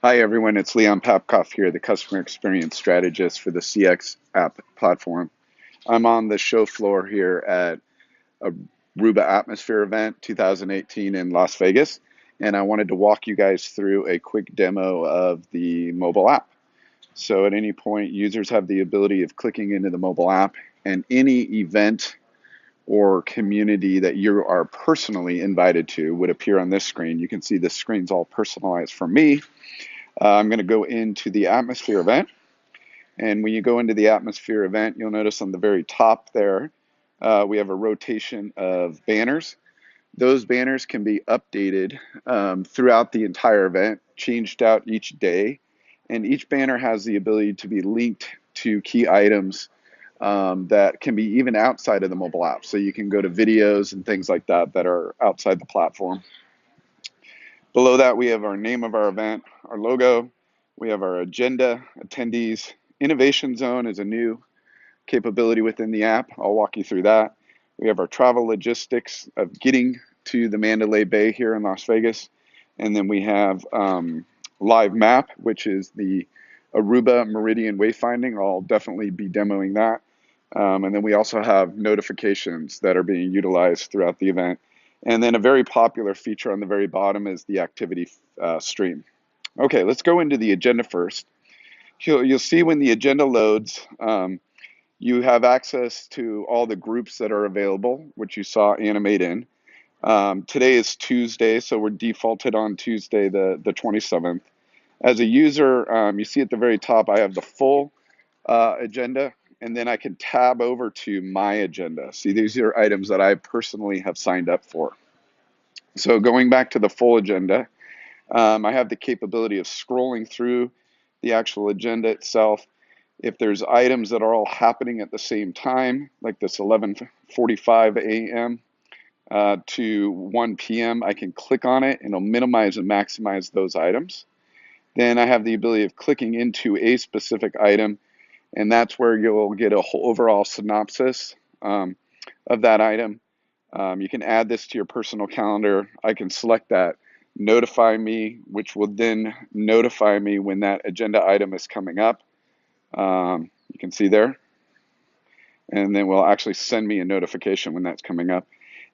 Hi everyone, it's Leon Papkoff here, the Customer Experience Strategist for the CXApp platform. I'm on the show floor here at Aruba Atmosphere event 2018 in Las Vegas, and I wanted to walk you guys through a quick demo of the mobile app. So at any point, users have the ability of clicking into the mobile app, and any event or community that you are personally invited to would appear on this screen. You can see the screen's all personalized for me. I'm going to go into the Atmosphere event. And when you go into the Atmosphere event, you'll notice on the very top there, we have a rotation of banners. Those banners can be updated throughout the entire event, changed out each day. And each banner has the ability to be linked to key items that can be even outside of the mobile app. So you can go to videos and things like that that are outside the platform. Below that, we have our name of our event, our logo. We have our agenda, attendees. Innovation Zone is a new capability within the app. I'll walk you through that. We have our travel logistics of getting to the Mandalay Bay here in Las Vegas. And then we have Live Map, which is the Aruba Meridian wayfinding. I'll definitely be demoing that. And then we also have notifications that are being utilized throughout the event. And then a very popular feature on the very bottom is the activity stream. Okay, let's go into the agenda first. You'll see when the agenda loads, you have access to all the groups that are available, which you saw animate in. Today is Tuesday, so we're defaulted on Tuesday, the 27th. As a user, you see at the very top, I have the full agenda, and then I can tab over to my agenda. See, these are items that I personally have signed up for. So going back to the full agenda, I have the capability of scrolling through the actual agenda itself. If there's items that are all happening at the same time, like this 11:45 a.m. To 1 p.m., I can click on it and it'll minimize and maximize those items. Then I have the ability of clicking into a specific item, and that's where you'll get a whole overall synopsis of that item. You can add this to your personal calendar. I can select that, notify me, which will then notify me when that agenda item is coming up. You can see there. And then will actually send me a notification when that's coming up.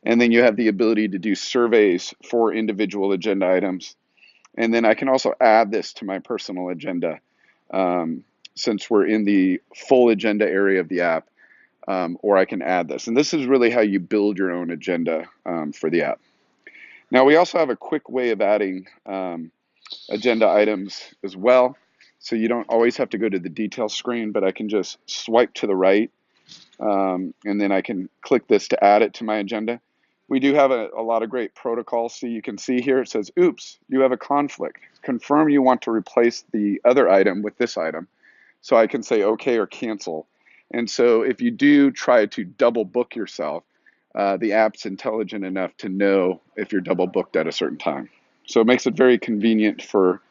And then you have the ability to do surveys for individual agenda items. And then I can also add this to my personal agenda since we're in the full agenda area of the app, or I can add this. And this is really how you build your own agenda for the app. Now, we also have a quick way of adding agenda items as well. So you don't always have to go to the detail screen, but I can just swipe to the right, and then I can click this to add it to my agenda. We do have a lot of great protocols. So you can see here, it says, oops, you have a conflict. Confirm you want to replace the other item with this item. So I can say okay or cancel. And so if you do try to double book yourself, the app's intelligent enough to know if you're double booked at a certain time. So it makes it very convenient for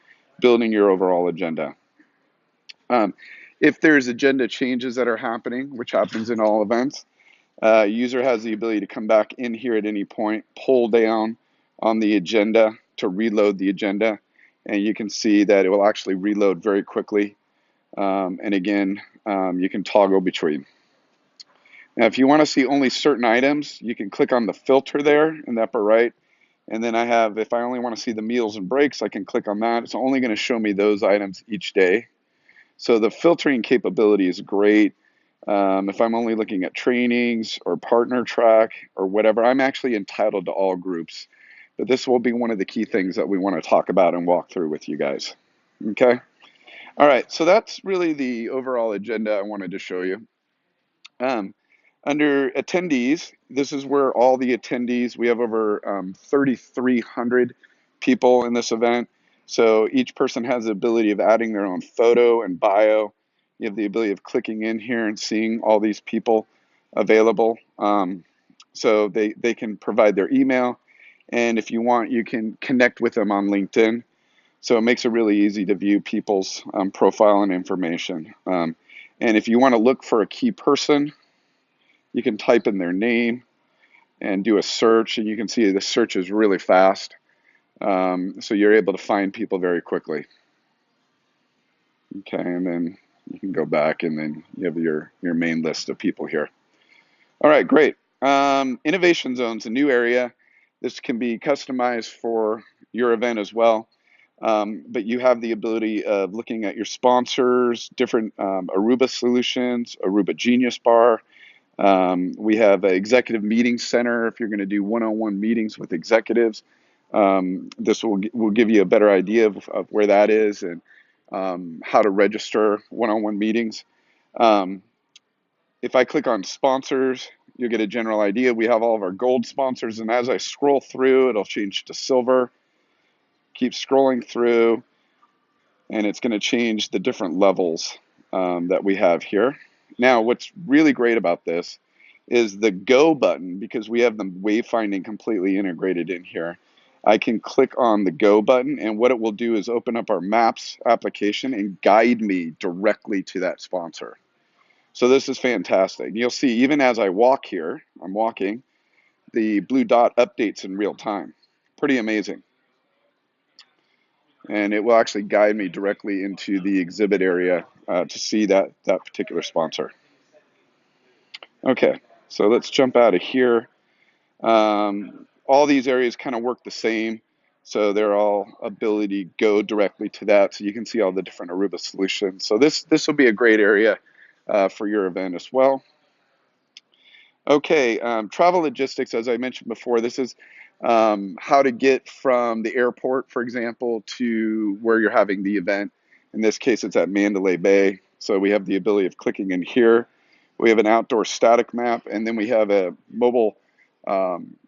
building your overall agenda. If there's agenda changes that are happening, which happens in all events, user has the ability to come back in here at any point, pull down on the agenda to reload the agenda, and you can see that it will actually reload very quickly. And again, you can toggle between. Now, if you want to see only certain items, you can click on the filter there in the upper right. And then I have, if I only want to see the meals and breaks, I can click on that. It's only going to show me those items each day. So the filtering capability is great. If I'm only looking at trainings or partner track or whatever, I'm actually entitled to all groups. But this will be one of the key things that we want to talk about and walk through with you guys. Okay? All right, so that's really the overall agenda I wanted to show you. Under attendees, this is where all the attendees, we have over 3,300 people in this event. So each person has the ability of adding their own photo and bio. You have the ability of clicking in here and seeing all these people available. So they can provide their email. And if you want, you can connect with them on LinkedIn. So it makes it really easy to view people's profile and information. And if you want to look for a key person, you can type in their name and do a search, and you can see the search is really fast. So you're able to find people very quickly. Okay, and then you can go back and then you have your main list of people here. All right, great. Innovation zones, a new area. This can be customized for your event as well. But you have the ability of looking at your sponsors, different Aruba solutions, Aruba Genius Bar. We have an executive meeting center if you're going to do one-on-one meetings with executives. This will give you a better idea of where that is and how to register one-on-one meetings. Um, if I click on sponsors, you'll get a general idea. We have all of our gold sponsors, and as I scroll through, it'll change to silver. Keep scrolling through, and it's going to change the different levels that we have here. Now, what's really great about this is the go button, because we have the wayfinding completely integrated in here. I can click on the go button, and what it will do is open up our maps application and guide me directly to that sponsor. So this is fantastic. You'll see even as I walk here, I'm walking, the blue dot updates in real time. Pretty amazing. And it will actually guide me directly into the exhibit area to see that particular sponsor. Okay, so let's jump out of here. All these areas kind of work the same, so they're all ability to go directly to that, so you can see all the different Aruba solutions. So this will be a great area for your event as well. Okay, travel logistics, as I mentioned before, this is how to get from the airport, for example, to where you're having the event. In this case, it's at Mandalay Bay. So we have the ability of clicking in here. We have an outdoor static map, and then we have a mobile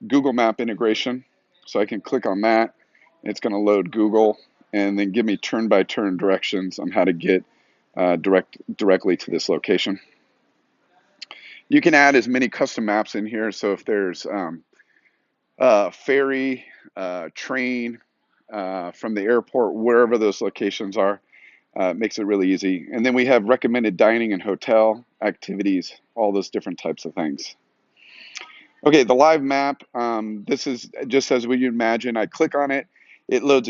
Google Map integration. So I can click on that. It's going to load Google and then give me turn-by-turn directions on how to get directly to this location. You can add as many custom maps in here. So if there's ferry, train from the airport, wherever those locations are, makes it really easy. And then we have recommended dining and hotel activities, all those different types of things. Okay, the live map, this is just as we imagine. I click on it, it loads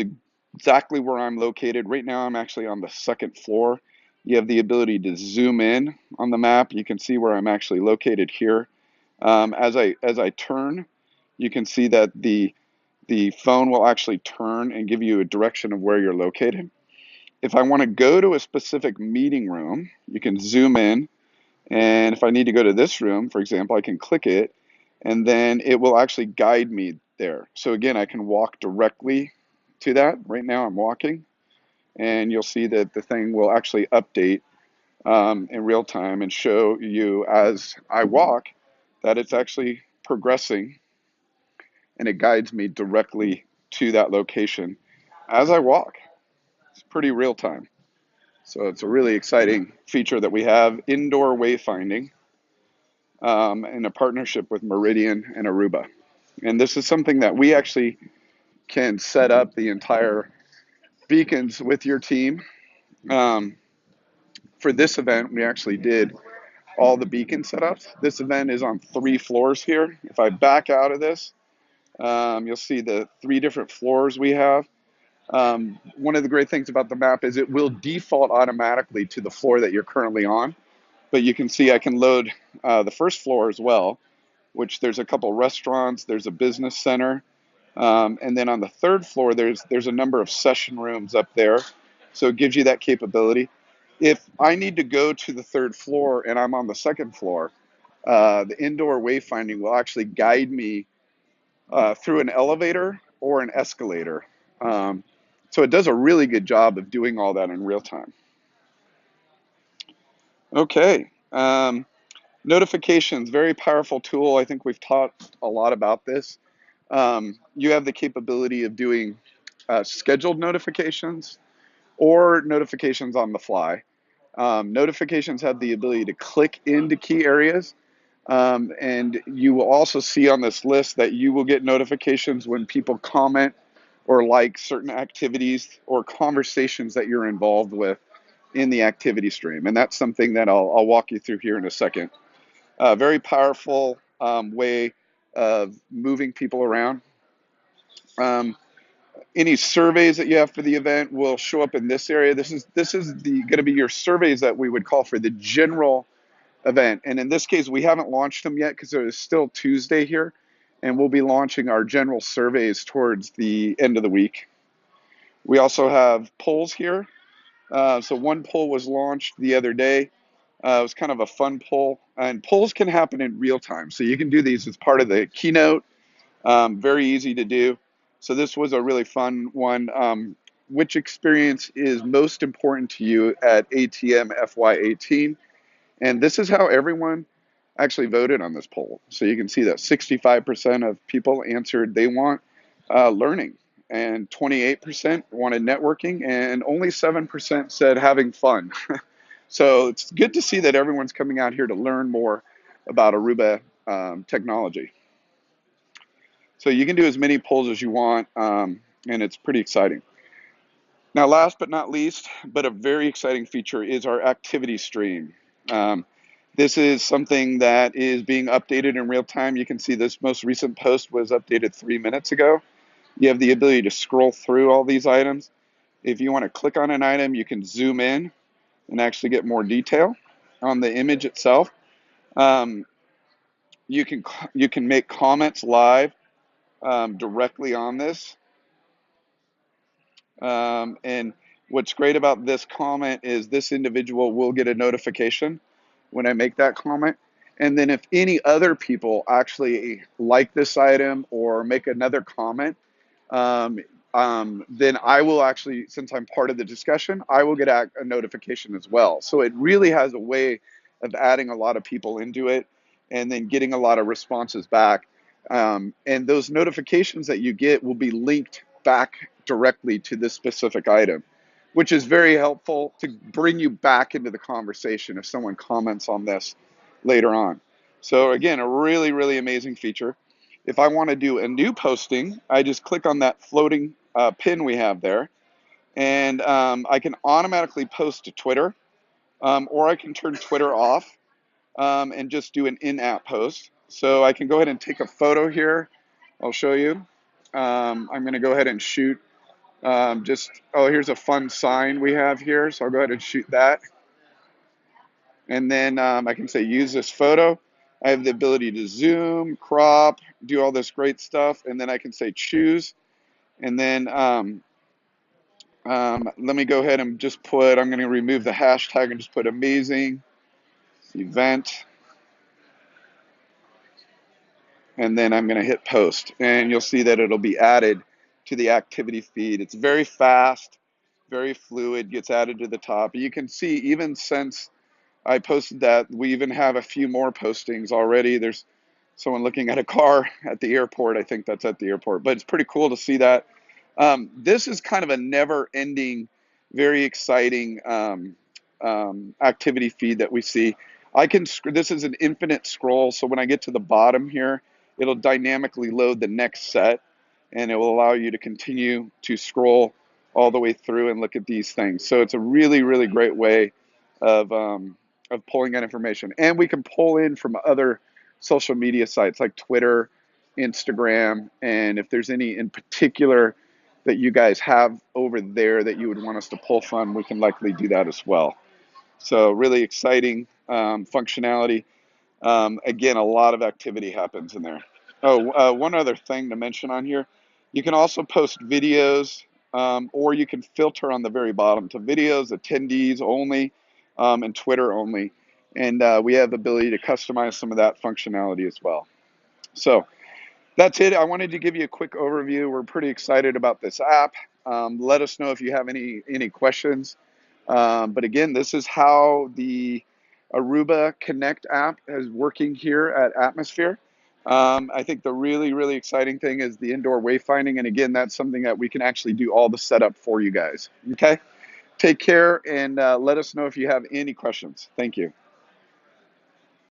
exactly where I'm located. Right now I'm actually on the second floor. You have the ability to zoom in on the map. You can see where I'm actually located here. As I turn, you can see that the phone will actually turn and give you a direction of where you're located. If I want to go to a specific meeting room, you can zoom in, and if I need to go to this room, for example, I can click it, and then it will actually guide me there. So again, I can walk directly to that. Right now I'm walking, and you'll see that the thing will actually update in real time and show you as I walk that it's actually progressing, and it guides me directly to that location as I walk. It's pretty real time. So it's a really exciting feature that we have, indoor wayfinding, in a partnership with Meridian and Aruba. And this is something that we actually can set up the entire beacons with your team. Um, for this event, we actually did all the beacon setups. This event is on 3 floors here. If I back out of this, you'll see the 3 different floors we have. One of the great things about the map is it will default automatically to the floor that you're currently on. But you can see I can load the first floor as well, which there's a couple restaurants, there's a business center, and then on the 3rd floor there's a number of session rooms up there, so it gives you that capability. If I need to go to the 3rd floor and I'm on the 2nd floor, the indoor wayfinding will actually guide me through an elevator or an escalator. So it does a really good job of doing all that in real time. Okay. Notifications, very powerful tool. I think we've talked a lot about this. You have the capability of doing scheduled notifications or notifications on the fly. Notifications have the ability to click into key areas. And you will also see on this list that you will get notifications when people comment or like certain activities or conversations that you're involved with in the activity stream. And that's something that I'll walk you through here in a second. Very powerful way of moving people around. Um, Any surveys that you have for the event will show up in this area. This is going to be your surveys that we would call for the general event. And in this case, we haven't launched them yet because it is still Tuesday here, and we'll be launching our general surveys towards the end of the week. We also have polls here. So one poll was launched the other day. It was kind of a fun poll, and polls can happen in real time. So you can do these as part of the keynote. Very easy to do. So this was a really fun one. Which experience is most important to you at ATM FY18? And this is how everyone actually voted on this poll. So you can see that 65% of people answered they want learning, and 28% wanted networking, and only 7% said having fun. So it's good to see that everyone's coming out here to learn more about Aruba technology. So you can do as many polls as you want, and it's pretty exciting. Now, last but not least, but a very exciting feature is our activity stream. This is something that is being updated in real time. You can see this most recent post was updated 3 minutes ago. You have the ability to scroll through all these items. If you want to click on an item, you can zoom in and actually get more detail on the image itself. Um, you can make comments live directly on this. And what's great about this comment is this individual will get a notification when I make that comment. And then if any other people actually like this item or make another comment, um, then I will actually, since I'm part of the discussion, I will get a notification as well. So it really has a way of adding a lot of people into it and then getting a lot of responses back. And those notifications that you get will be linked back directly to this specific item, which is very helpful to bring you back into the conversation if someone comments on this later on. So again, a really, really amazing feature. If I want to do a new posting, I just click on that floating pin we have there, and I can automatically post to Twitter, or I can turn Twitter off and just do an in-app post. So I can go ahead and take a photo here. I'll show you. I'm going to go ahead and shoot here's a fun sign we have here. So I'll go ahead and shoot that. And then I can say use this photo. I have the ability to zoom, crop, do all this great stuff. And then I can say choose. And then let me go ahead and just I'm going to remove the hashtag and just put amazing event. And then I'm going to hit post. And you'll see that it'll be added to the activity feed. It's very fast, very fluid, gets added to the top. You can see even since I posted that, we even have a few more postings already. There's someone looking at a car at the airport. I think that's at the airport, but it's pretty cool to see that. This is kind of a never-ending, very exciting activity feed that we see. This is an infinite scroll, so when I get to the bottom here, it'll dynamically load the next set, and it will allow you to continue to scroll all the way through and look at these things. So it's a really, really great way of pulling that information. And we can pull in from other social media sites like Twitter, Instagram, and if there's any in particular that you guys have over there that you would want us to pull from, we can likely do that as well. So really exciting functionality. Again, a lot of activity happens in there. One other thing to mention on here, you can also post videos, or you can filter on the very bottom to videos, attendees only, and Twitter only. And we have the ability to customize some of that functionality as well. So that's it. I wanted to give you a quick overview. We're pretty excited about this app. Let us know if you have any questions. But again, this is how the Aruba Connect app is working here at Atmosphere. I think the really, really exciting thing is the indoor wayfinding. And again, that's something that we can actually do all the setup for you guys. Okay? Take care and let us know if you have any questions. Thank you.